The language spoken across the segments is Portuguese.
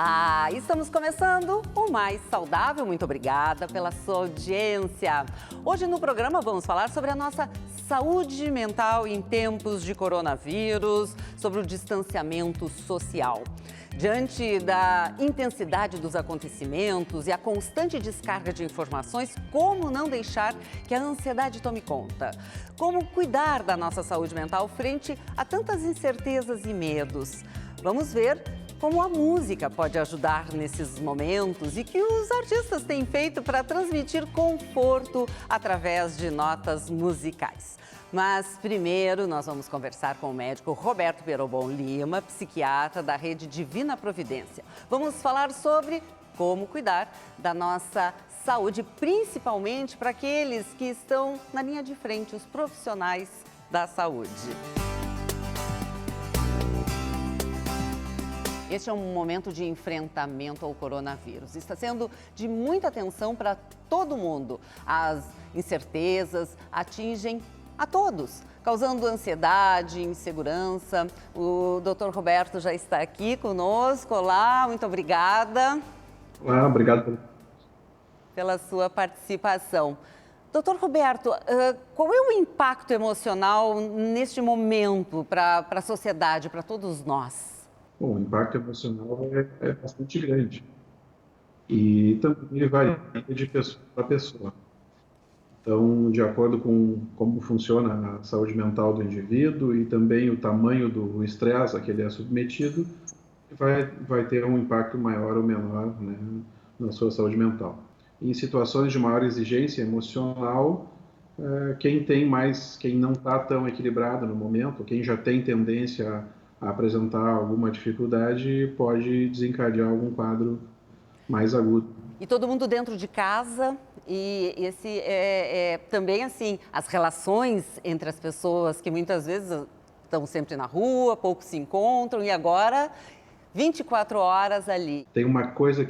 Olá, estamos começando o Mais Saudável. Muito obrigada pela sua audiência. Hoje no programa vamos falar sobre a nossa saúde mental em tempos de coronavírus, sobre o distanciamento social. Diante da intensidade dos acontecimentos e a constante descarga de informações, como não deixar que a ansiedade tome conta? Como cuidar da nossa saúde mental frente a tantas incertezas e medos? Vamos ver como a música pode ajudar nesses momentos e que os artistas têm feito para transmitir conforto através de notas musicais. Mas primeiro nós vamos conversar com o médico Roberto Perobon Lima, psiquiatra da Rede Divina Providência. Vamos falar sobre como cuidar da nossa saúde, principalmente para aqueles que estão na linha de frente, os profissionais da saúde. Este é um momento de enfrentamento ao coronavírus. Está sendo de muita atenção para todo mundo. As incertezas atingem a todos, causando ansiedade, insegurança. O Dr. Roberto já está aqui conosco. Olá, muito obrigada. Olá, obrigado pela sua participação. Dr. Roberto, qual é o impacto emocional neste momento para a sociedade, para todos nós? Bom, o impacto emocional é bastante grande e também varia de pessoa para pessoa. Então, de acordo com como funciona a saúde mental do indivíduo e também o tamanho do estresse a que ele é submetido, vai ter um impacto maior ou menor, né, na sua saúde mental. Em situações de maior exigência emocional, quem não está tão equilibrado no momento, quem já tem tendência a apresentar alguma dificuldade, pode desencadear algum quadro mais agudo. E todo mundo dentro de casa, e esse também assim, as relações entre as pessoas que muitas vezes estão sempre na rua, poucos se encontram, e agora 24 horas ali. Tem uma coisa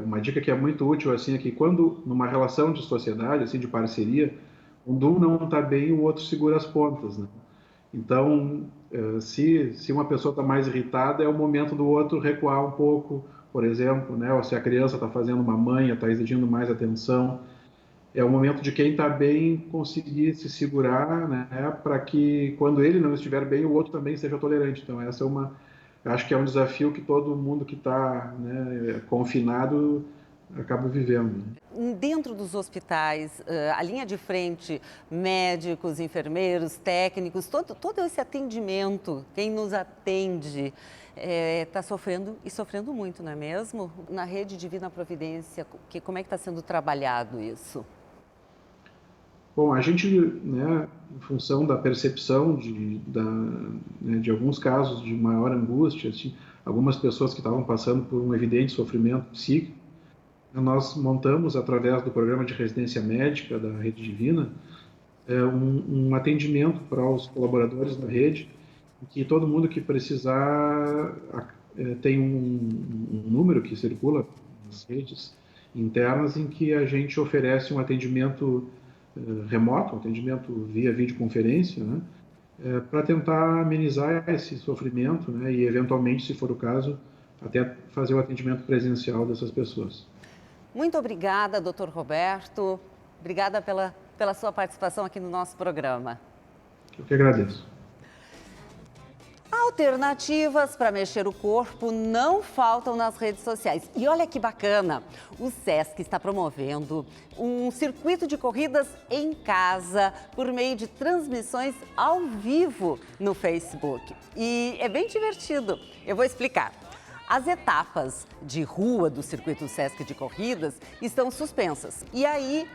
uma dica que é muito útil, assim, é que quando numa relação de sociedade, assim, de parceria, quando um não está bem, o outro segura as pontas, né? Então, se uma pessoa está mais irritada, é o momento do outro recuar um pouco, por exemplo, né? Ou se a criança está fazendo uma manha, está exigindo mais atenção, é o momento de quem está bem conseguir se segurar, né? Para que quando ele não estiver bem, o outro também seja tolerante. Então, acho que é um desafio que todo mundo que está, né, confinado acaba vivendo. Dentro dos hospitais, a linha de frente, médicos, enfermeiros, técnicos, todo esse atendimento, quem nos atende está sofrendo e sofrendo muito, não é mesmo? Na Rede Divina Providência, como é que está sendo trabalhado isso? Bom, a gente, né, em função da percepção de alguns casos de maior angústia, assim, algumas pessoas que estavam passando por um evidente sofrimento psíquico, nós montamos, através do programa de residência médica da Rede Divina, um atendimento para os colaboradores da rede, em que todo mundo que precisar tem um número que circula nas redes internas em que a gente oferece um atendimento remoto, um atendimento via videoconferência, né, para tentar amenizar esse sofrimento, né, e, eventualmente, se for o caso, até fazer o atendimento presencial dessas pessoas. Muito obrigada, Dr. Roberto. Obrigada pela sua participação aqui no nosso programa. Eu que agradeço. Alternativas para mexer o corpo não faltam nas redes sociais. E olha que bacana, o SESC está promovendo um circuito de corridas em casa por meio de transmissões ao vivo no Facebook. E é bem divertido, eu vou explicar. As etapas de rua do circuito SESC de corridas estão suspensas. E aí,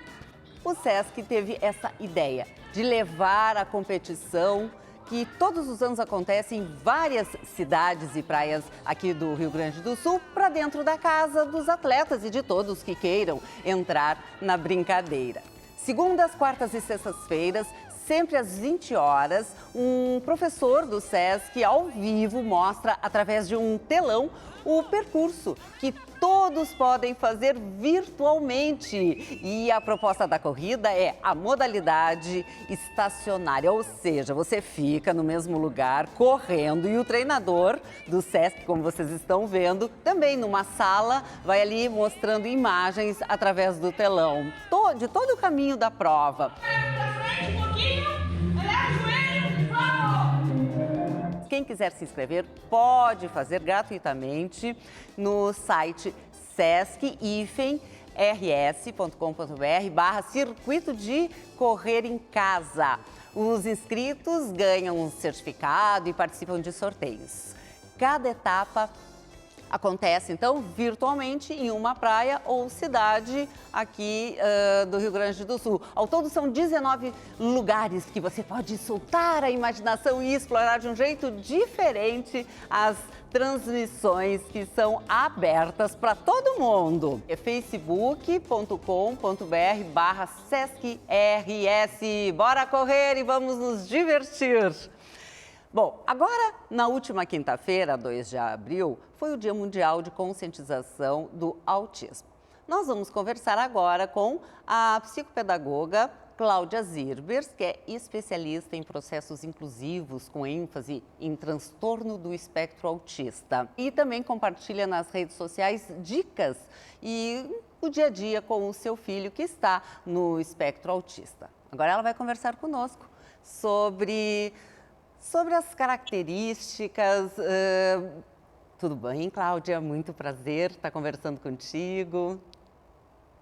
o SESC teve essa ideia de levar a competição que todos os anos acontece em várias cidades e praias aqui do Rio Grande do Sul, para dentro da casa dos atletas e de todos que queiram entrar na brincadeira. Segundas, quartas e sextas-feiras, sempre às 20 horas, um professor do SESC, ao vivo, mostra através de um telão o percurso que todos podem fazer virtualmente. E a proposta da corrida é a modalidade estacionária, ou seja, você fica no mesmo lugar correndo e o treinador do SESC, como vocês estão vendo, também numa sala, vai ali mostrando imagens através do telão de todo o caminho da prova. Quem quiser se inscrever pode fazer gratuitamente no site sesc-rs.com.br/circuito de correr em casa. Os inscritos ganham um certificado e participam de sorteios. Cada etapa acontece, então, virtualmente em uma praia ou cidade aqui do Rio Grande do Sul. Ao todo, são 19 lugares que você pode soltar a imaginação e explorar de um jeito diferente as transmissões que são abertas para todo mundo. É facebook.com.br/SESC-RS. Bora correr e vamos nos divertir! Bom, agora, na última quinta-feira, 2 de abril, foi o Dia Mundial de Conscientização do Autismo. Nós vamos conversar agora com a psicopedagoga Cláudia Zirbers, que é especialista em processos inclusivos com ênfase em transtorno do espectro autista. E também compartilha nas redes sociais dicas e o dia a dia com o seu filho que está no espectro autista. Agora ela vai conversar conosco sobre as características. Tudo bem, Cláudia? Muito prazer estar conversando contigo.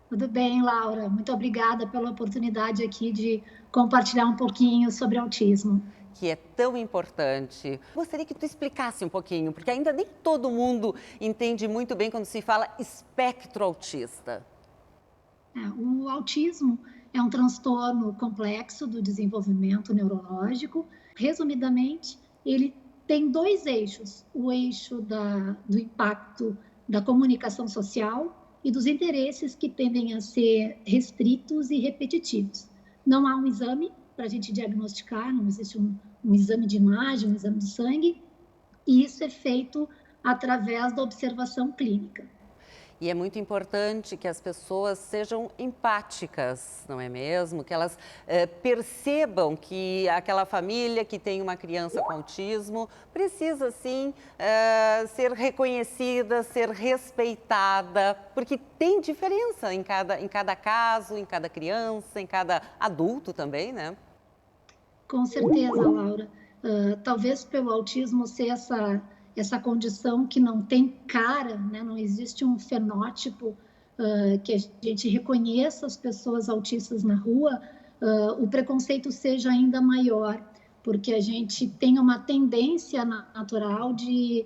Tudo bem, Laura. Muito obrigada pela oportunidade aqui de compartilhar um pouquinho sobre autismo. Que é tão importante. Gostaria que tu explicasse um pouquinho, porque ainda nem todo mundo entende muito bem quando se fala espectro autista. O autismo é um transtorno complexo do desenvolvimento neurológico. Resumidamente, ele tem 2 eixos: o eixo do impacto da comunicação social e dos interesses que tendem a ser restritos e repetitivos. Não há um exame para a gente diagnosticar, não existe um exame de imagem, um exame de sangue, e isso é feito através da observação clínica. E é muito importante que as pessoas sejam empáticas, não é mesmo? Que elas percebam que aquela família que tem uma criança com autismo precisa, sim, ser reconhecida, ser respeitada, porque tem diferença em cada caso, em cada criança, em cada adulto também, né? Com certeza, Laura. Talvez pelo autismo ser essa condição que não tem cara, né? Não existe um fenótipo que a gente reconheça as pessoas autistas na rua, o preconceito seja ainda maior, porque a gente tem uma tendência natural de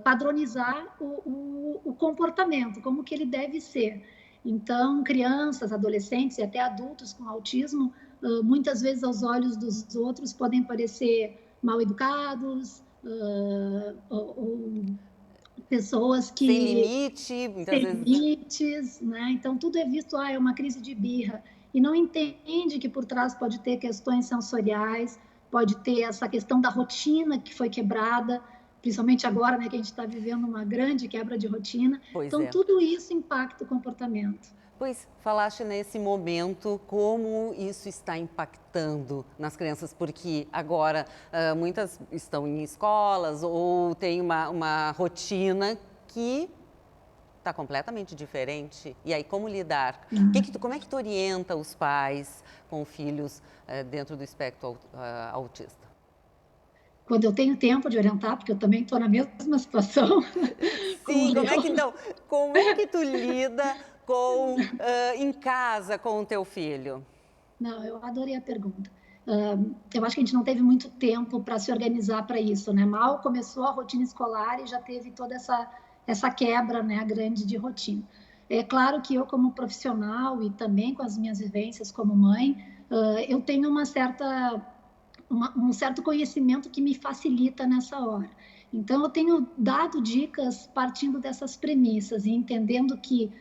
padronizar o comportamento, como que ele deve ser. Então, crianças, adolescentes e até adultos com autismo, muitas vezes aos olhos dos outros podem parecer mal educados, ou pessoas que sem limite, muitas vezes. Limites, né? Então tudo é visto, é uma crise de birra, e não entende que por trás pode ter questões sensoriais, pode ter essa questão da rotina que foi quebrada, principalmente agora, né, que a gente está vivendo uma grande quebra de rotina. Então tudo isso impacta o comportamento. Pois, falaste nesse momento como isso está impactando nas crianças, porque agora muitas estão em escolas ou têm uma rotina que está completamente diferente. E aí, como lidar? Como é que tu orienta os pais com filhos dentro do espectro autista? Quando eu tenho tempo de orientar, porque eu também estou na mesma situação. Sim, como é que tu lida em casa com o teu filho? Não, eu adorei a pergunta. Eu acho que a gente não teve muito tempo para se organizar para isso, né? Mal começou a rotina escolar e já teve toda essa quebra, né, grande de rotina. É claro que eu, como profissional e também com as minhas vivências como mãe, eu tenho um certo conhecimento que me facilita nessa hora. Então, eu tenho dado dicas partindo dessas premissas e entendendo que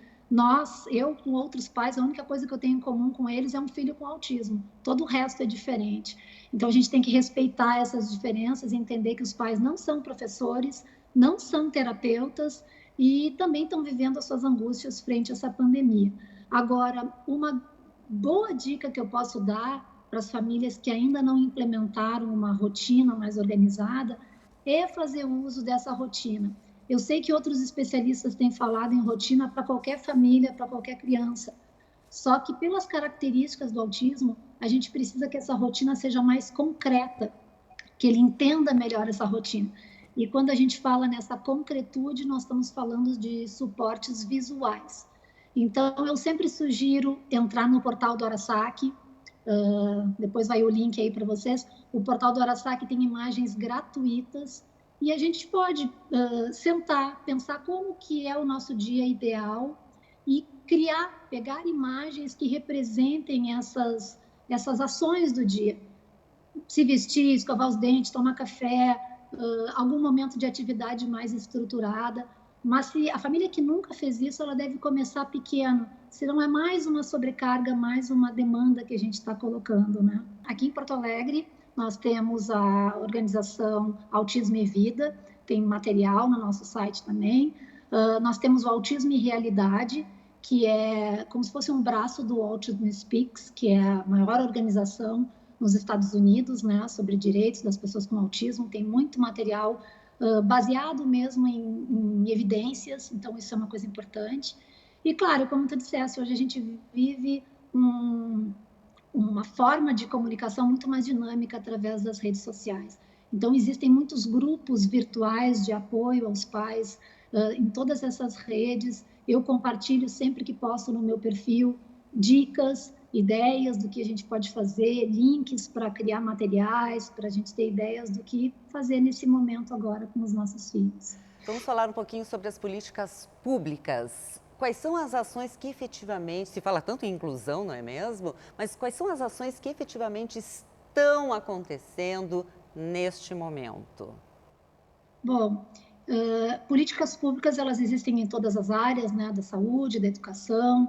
Eu com outros pais, a única coisa que eu tenho em comum com eles é um filho com autismo. Todo o resto é diferente. Então, a gente tem que respeitar essas diferenças e entender que os pais não são professores, não são terapeutas e também estão vivendo as suas angústias frente a essa pandemia. Agora, uma boa dica que eu posso dar para as famílias que ainda não implementaram uma rotina mais organizada é fazer uso dessa rotina. Eu sei que outros especialistas têm falado em rotina para qualquer família, para qualquer criança. Só que pelas características do autismo, a gente precisa que essa rotina seja mais concreta, que ele entenda melhor essa rotina. E quando a gente fala nessa concretude, nós estamos falando de suportes visuais. Então, eu sempre sugiro entrar no portal do Arasaki, depois vai o link aí para vocês. O portal do Arasaki tem imagens gratuitas e a gente pode sentar, pensar como que é o nosso dia ideal e pegar imagens que representem essas ações do dia. Se vestir, escovar os dentes, tomar café, algum momento de atividade mais estruturada. Mas se a família que nunca fez isso, ela deve começar pequeno. Senão é mais uma sobrecarga, mais uma demanda que a gente está colocando, né? Aqui em Porto Alegre, nós temos a organização Autismo e Vida, tem material no nosso site também. Nós temos o Autismo e Realidade, que é como se fosse um braço do Autism Speaks, que é a maior organização nos Estados Unidos, né, sobre direitos das pessoas com autismo. Tem muito material baseado mesmo em evidências, então isso é uma coisa importante. E claro, como tu disseste, hoje a gente vive uma forma de comunicação muito mais dinâmica através das redes sociais. Então, existem muitos grupos virtuais de apoio aos pais em todas essas redes. Eu compartilho sempre que posso no meu perfil dicas, ideias do que a gente pode fazer, links para criar materiais, para a gente ter ideias do que fazer nesse momento agora com os nossos filhos. Vamos falar um pouquinho sobre as políticas públicas. Quais são as ações que efetivamente, se fala tanto em inclusão, não é mesmo? Mas quais são as ações que efetivamente estão acontecendo neste momento? Bom, políticas públicas, elas existem em todas as áreas, né, da saúde, da educação,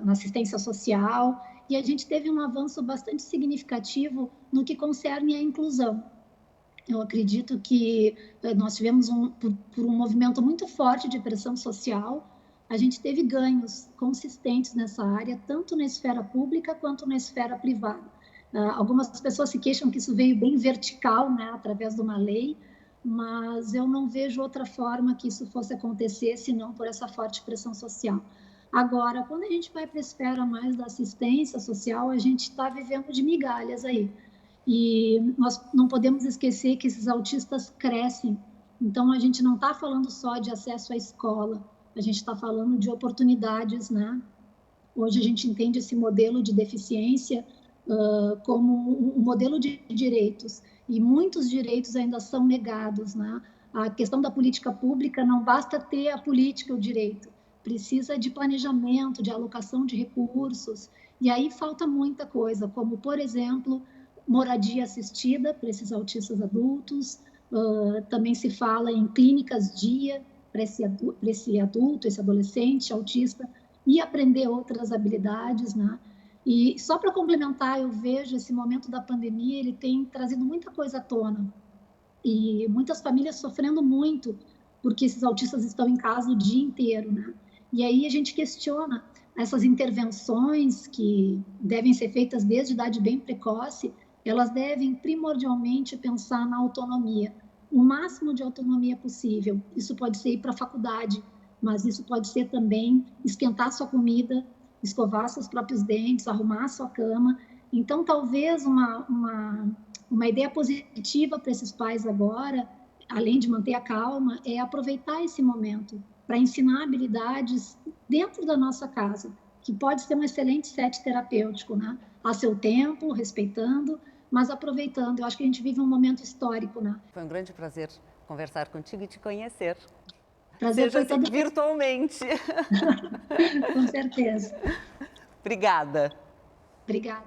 na assistência social, e a gente teve um avanço bastante significativo no que concerne a inclusão. Eu acredito que nós tivemos, por um movimento muito forte de pressão social, a gente teve ganhos consistentes nessa área, tanto na esfera pública quanto na esfera privada. Algumas pessoas se queixam que isso veio bem vertical, né, através de uma lei, mas eu não vejo outra forma que isso fosse acontecer, senão por essa forte pressão social. Agora, quando a gente vai para a esfera mais da assistência social, a gente está vivendo de migalhas aí. E nós não podemos esquecer que esses autistas crescem. Então, a gente não está falando só de acesso à escola, a gente está falando de oportunidades, né? Hoje a gente entende esse modelo de deficiência como um modelo de direitos, e muitos direitos ainda são negados, né? A questão da política pública, não basta ter a política, o direito, precisa de planejamento, de alocação de recursos, e aí falta muita coisa, como, por exemplo, moradia assistida para esses autistas adultos, também se fala em clínicas dia para esse adulto, esse adolescente autista, e aprender outras habilidades, né? E só para complementar, eu vejo esse momento da pandemia, ele tem trazido muita coisa à tona, e muitas famílias sofrendo muito, porque esses autistas estão em casa o dia inteiro, né? E aí a gente questiona essas intervenções que devem ser feitas desde idade bem precoce, elas devem primordialmente pensar na autonomia, o máximo de autonomia possível. Isso pode ser ir para a faculdade, mas isso pode ser também esquentar sua comida, escovar seus próprios dentes, arrumar sua cama. Então, talvez uma ideia positiva para esses pais agora, além de manter a calma, é aproveitar esse momento para ensinar habilidades dentro da nossa casa, que pode ser um excelente set terapêutico, né? A seu tempo, respeitando, mas aproveitando. Eu acho que a gente vive um momento histórico, né? Foi um grande prazer conversar contigo e te conhecer. Prazer Seja foi todo virtualmente. Com certeza. Obrigada. Obrigada.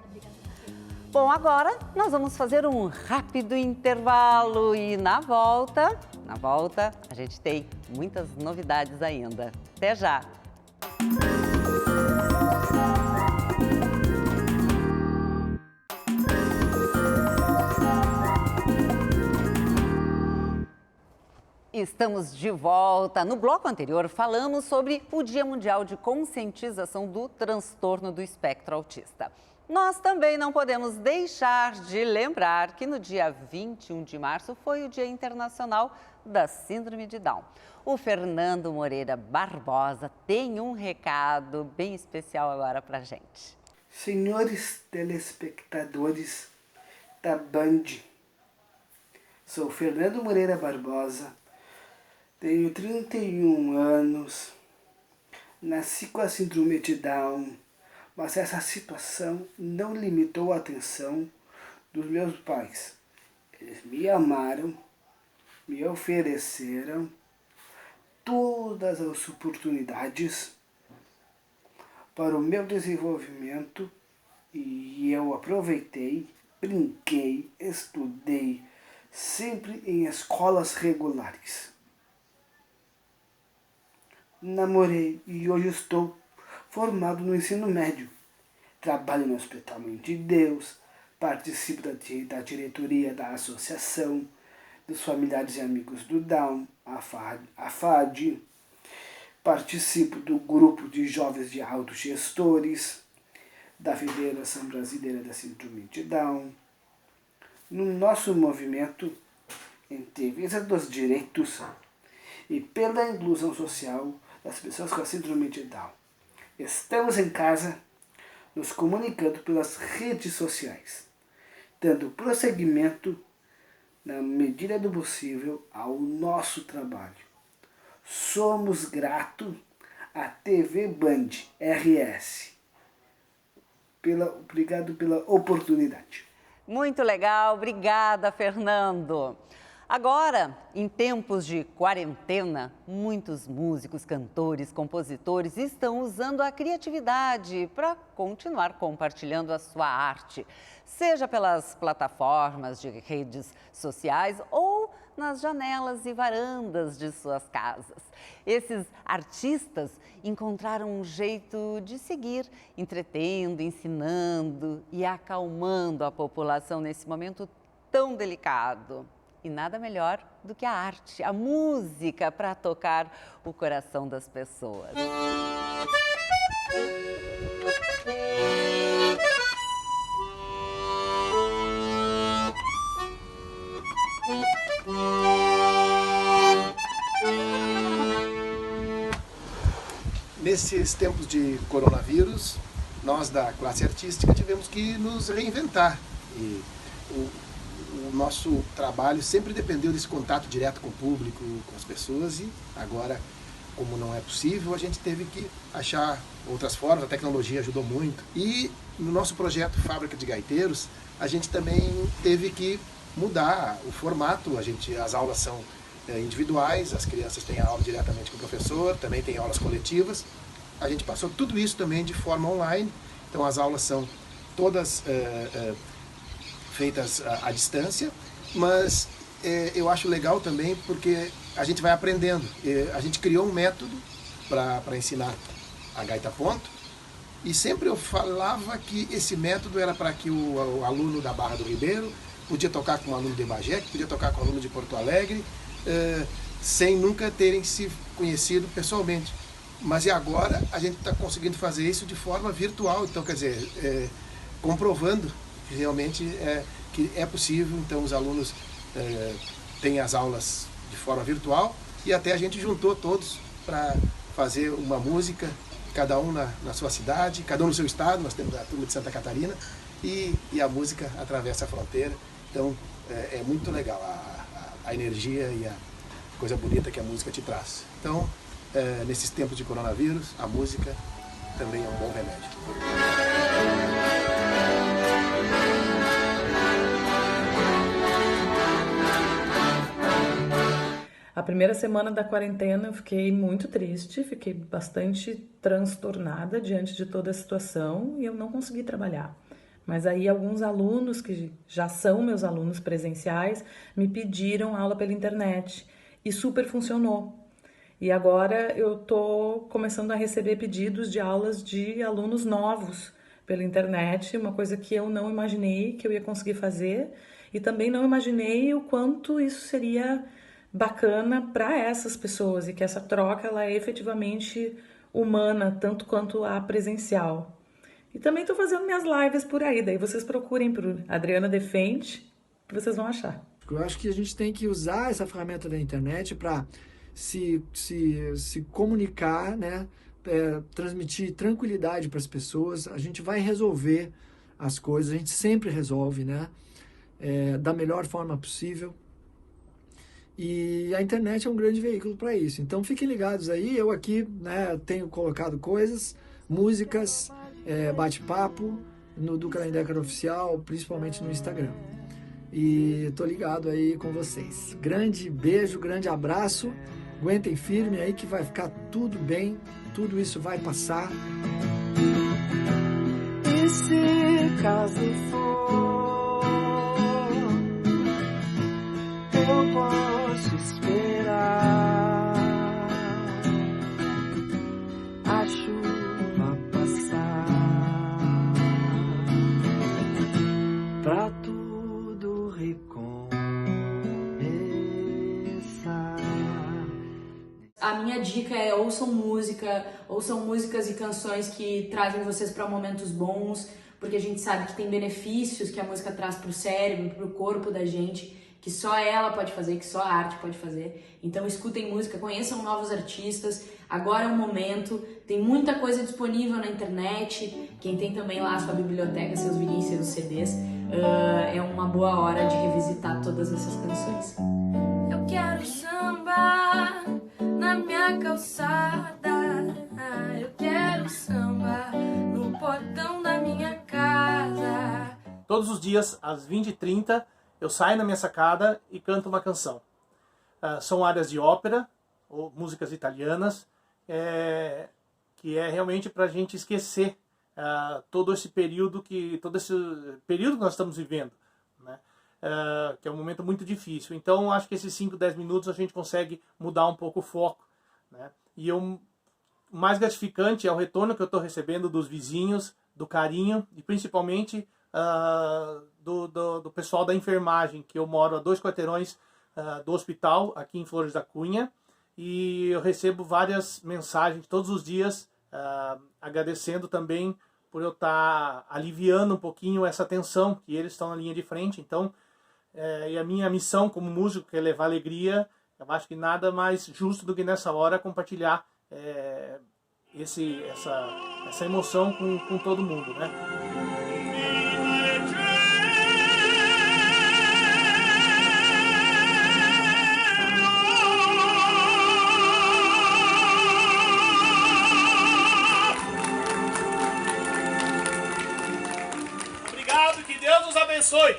Bom, agora nós vamos fazer um rápido intervalo e na volta a gente tem muitas novidades ainda. Até já! Estamos de volta. No bloco anterior, falamos sobre o Dia Mundial de Conscientização do Transtorno do Espectro Autista. Nós também não podemos deixar de lembrar que no dia 21 de março foi o Dia Internacional da Síndrome de Down. O Fernando Moreira Barbosa tem um recado bem especial agora pra gente. Senhores telespectadores da Band, sou Fernando Moreira Barbosa, tenho 31 anos, nasci com a síndrome de Down, mas essa situação não limitou a atenção dos meus pais. Eles me amaram, me ofereceram todas as oportunidades para o meu desenvolvimento e eu aproveitei, brinquei, estudei, sempre em escolas regulares. Namorei e hoje estou formado no ensino médio. Trabalho no Hospital Mãe de Deus, participo da diretoria da Associação dos Familiares e Amigos do Down, a FAD, participo do grupo de jovens de autogestores, da Federação Brasileira da Síndrome de Down. No nosso movimento em defesa dos direitos e pela inclusão social das pessoas com a síndrome de Down. Estamos em casa, nos comunicando pelas redes sociais, dando prosseguimento, na medida do possível, ao nosso trabalho. Somos gratos à TV Band RS. Obrigado pela oportunidade. Muito legal, obrigada, Fernando. Agora, em tempos de quarentena, muitos músicos, cantores, compositores estão usando a criatividade para continuar compartilhando a sua arte, seja pelas plataformas de redes sociais ou nas janelas e varandas de suas casas. Esses artistas encontraram um jeito de seguir, entretendo, ensinando e acalmando a população nesse momento tão delicado. E nada melhor do que a arte, a música para tocar o coração das pessoas. Nesses tempos de coronavírus, nós da classe artística tivemos que nos reinventar. E o nosso trabalho sempre dependeu desse contato direto com o público, com as pessoas, e agora, como não é possível, a gente teve que achar outras formas, a tecnologia ajudou muito. E no nosso projeto Fábrica de Gaiteiros, a gente também teve que mudar o formato. As aulas são individuais, as crianças têm aula diretamente com o professor, também tem aulas coletivas. A gente passou tudo isso também de forma online, então as aulas são todas feitas à distância, mas eu acho legal também porque a gente vai aprendendo. A gente criou um método para ensinar a gaita ponto, e sempre eu falava que esse método era para que o aluno da Barra do Ribeiro podia tocar com o aluno de Bagé, que podia tocar com o aluno de Porto Alegre, sem nunca terem se conhecido pessoalmente. Mas e agora a gente está conseguindo fazer isso de forma virtual, então quer dizer, comprovando que realmente que é possível. Então os alunos têm as aulas de forma virtual, e até a gente juntou todos para fazer uma música, cada um na sua cidade, cada um no seu estado. Nós temos a turma de Santa Catarina, e a música atravessa a fronteira. Então é muito legal a energia e a coisa bonita que a música te traz. Então, nesses tempos de coronavírus, a música também é um bom remédio. A primeira semana da quarentena eu fiquei muito triste, fiquei bastante transtornada diante de toda a situação, e eu não consegui trabalhar. Mas aí alguns alunos, que já são meus alunos presenciais, me pediram aula pela internet, e super funcionou. E agora eu estou começando a receber pedidos de aulas de alunos novos pela internet, uma coisa que eu não imaginei que eu ia conseguir fazer e também não imaginei o quanto isso seria bacana para essas pessoas e que essa troca ela é efetivamente humana, tanto quanto a presencial. E também estou fazendo minhas lives por aí, daí vocês procurem por Adriana Defente, que vocês vão achar. Eu acho que a gente tem que usar essa ferramenta da internet para se comunicar, né? Transmitir tranquilidade para as pessoas. A gente vai resolver as coisas, a gente sempre resolve, né? Da melhor forma possível. E a internet é um grande veículo para isso. Então fiquem ligados aí, eu aqui, né, tenho colocado coisas, músicas, bate-papo no do Calendário Oficial, principalmente no Instagram. E tô ligado aí com vocês. Grande beijo, grande abraço. Aguentem firme aí que vai ficar tudo bem. Tudo isso vai passar. E se caso for, eu posso esperar a chuva passar pra tudo recomeçar. A minha dica é ouçam músicas e canções que trazem vocês para momentos bons, porque a gente sabe que tem benefícios que a música traz para o cérebro, para o corpo da gente, que só ela pode fazer, que só a arte pode fazer. Então escutem música, conheçam novos artistas, agora é o momento, tem muita coisa disponível na internet, quem tem também lá a sua biblioteca, seus vinis, seus CDs, é uma boa hora de revisitar todas essas canções. Eu quero samba na minha calçada, eu quero samba no portão da minha casa. Todos os dias, às 20h30, eu saio na minha sacada e canto uma canção. São áreas de ópera, ou músicas italianas, que é realmente para a gente esquecer todo esse período que nós estamos vivendo, né? Que é um momento muito difícil. Então, acho que esses 5, 10 minutos a gente consegue mudar um pouco o foco, né? E o mais gratificante é o retorno que eu estou recebendo dos vizinhos, do carinho e principalmente do pessoal da enfermagem, que eu moro a 2 quarteirões do hospital, aqui em Flores da Cunha, e eu recebo várias mensagens todos os dias, agradecendo também por eu estar aliviando um pouquinho essa tensão, que eles estão na linha de frente. Então, e a minha missão como músico, que é levar alegria, eu acho que nada mais justo do que nessa hora compartilhar essa emoção com todo mundo, né? Obrigado, que Deus nos abençoe.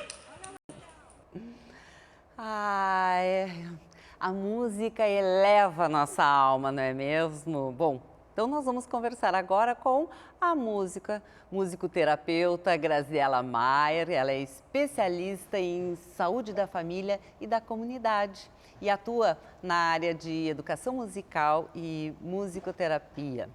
A música eleva a nossa alma, não é mesmo? Bom, então nós vamos conversar agora com a musicoterapeuta Graziela Maier. Ela é especialista em saúde da família e da comunidade e atua na área de educação musical e musicoterapia.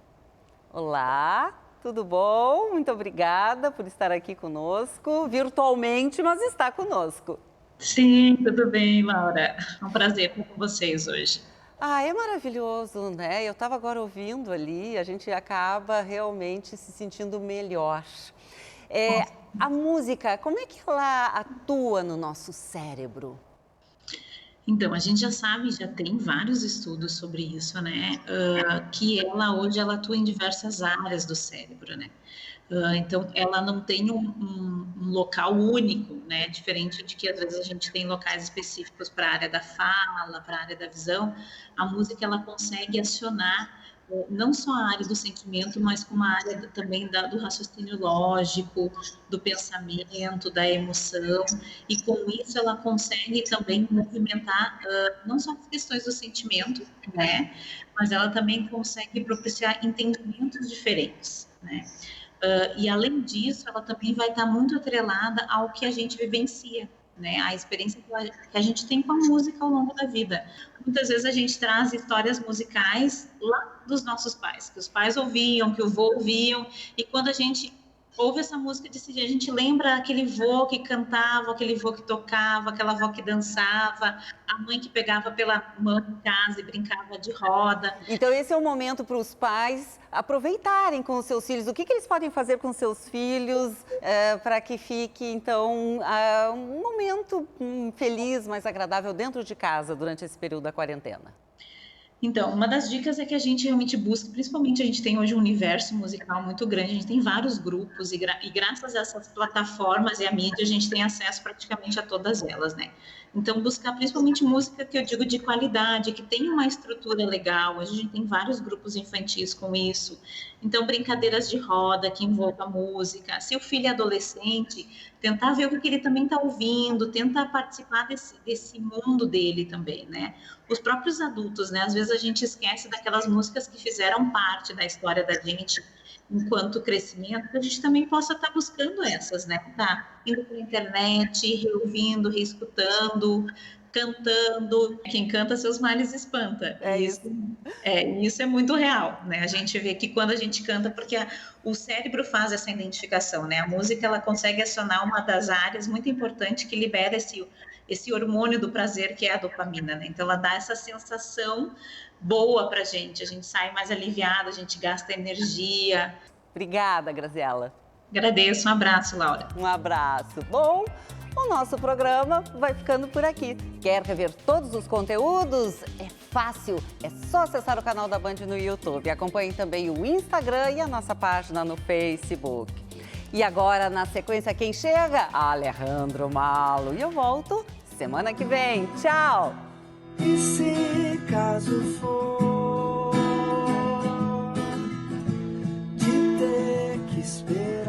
Olá, tudo bom? Muito obrigada por estar aqui conosco, virtualmente, mas está conosco. Sim, tudo bem, Laura. É um prazer estar com vocês hoje. É maravilhoso, né? Eu estava agora ouvindo ali, a gente acaba realmente se sentindo melhor. A música, como é que ela atua no nosso cérebro? Então, a gente já sabe, já tem vários estudos sobre isso, né? Que hoje ela atua em diversas áreas do cérebro, né? Então, ela não tem um local único, né? Diferente de que às vezes a gente tem locais específicos para a área da fala, para a área da visão. A música ela consegue acionar não só a área do sentimento, mas como a área também do raciocínio lógico, do pensamento, da emoção. E com isso ela consegue também movimentar não só as questões do sentimento, né? Mas ela também consegue propiciar entendimentos diferentes, né? E além disso, ela também vai estar muito atrelada ao que a gente vivencia, né? A experiência que a gente tem com a música ao longo da vida. Muitas vezes a gente traz histórias musicais lá dos nossos pais, que os pais ouviam, que o vô ouviam, e quando a gente ouve essa música desse dia, a gente lembra aquele vô que cantava, aquele vô que tocava, aquela avó que dançava, a mãe que pegava pela mão em casa e brincava de roda. Então esse é o momento para os pais aproveitarem com os seus filhos. O que eles podem fazer com os seus filhos para que fique, então, um momento feliz, mais agradável dentro de casa durante esse período da quarentena? Então, uma das dicas é que a gente realmente busca, principalmente a gente tem hoje um universo musical muito grande, a gente tem vários grupos e graças a essas plataformas e a mídia a gente tem acesso praticamente a todas elas, né? Então, buscar principalmente música que eu digo de qualidade, que tem uma estrutura legal, a gente tem vários grupos infantis com isso. Então, brincadeiras de roda que envolvam a música. Se o filho é adolescente, tentar ver o que ele também está ouvindo, tentar participar desse mundo dele também, né? Os próprios adultos, né? Às vezes a gente esquece daquelas músicas que fizeram parte da história da gente enquanto crescimento, que a gente também possa estar buscando essas, né? Tá indo pela internet, reouvindo, reescutando, cantando. Quem canta seus males espanta. Isso é muito real, né? A gente vê que quando a gente canta, porque o cérebro faz essa identificação, né? A música, ela consegue acionar uma das áreas muito importante que libera esse hormônio do prazer, que é a dopamina, né? Então, ela dá essa sensação boa pra gente. A gente sai mais aliviada, a gente gasta energia. Obrigada, Graziela. Agradeço. Um abraço, Laura. Um abraço. Bom, o nosso programa vai ficando por aqui. Quer rever todos os conteúdos? É fácil, é só acessar o canal da Band no YouTube. Acompanhe também o Instagram e a nossa página no Facebook. E agora, na sequência, quem chega? Alejandro Malo. E eu volto semana que vem. Tchau! E se caso for de ter que esperar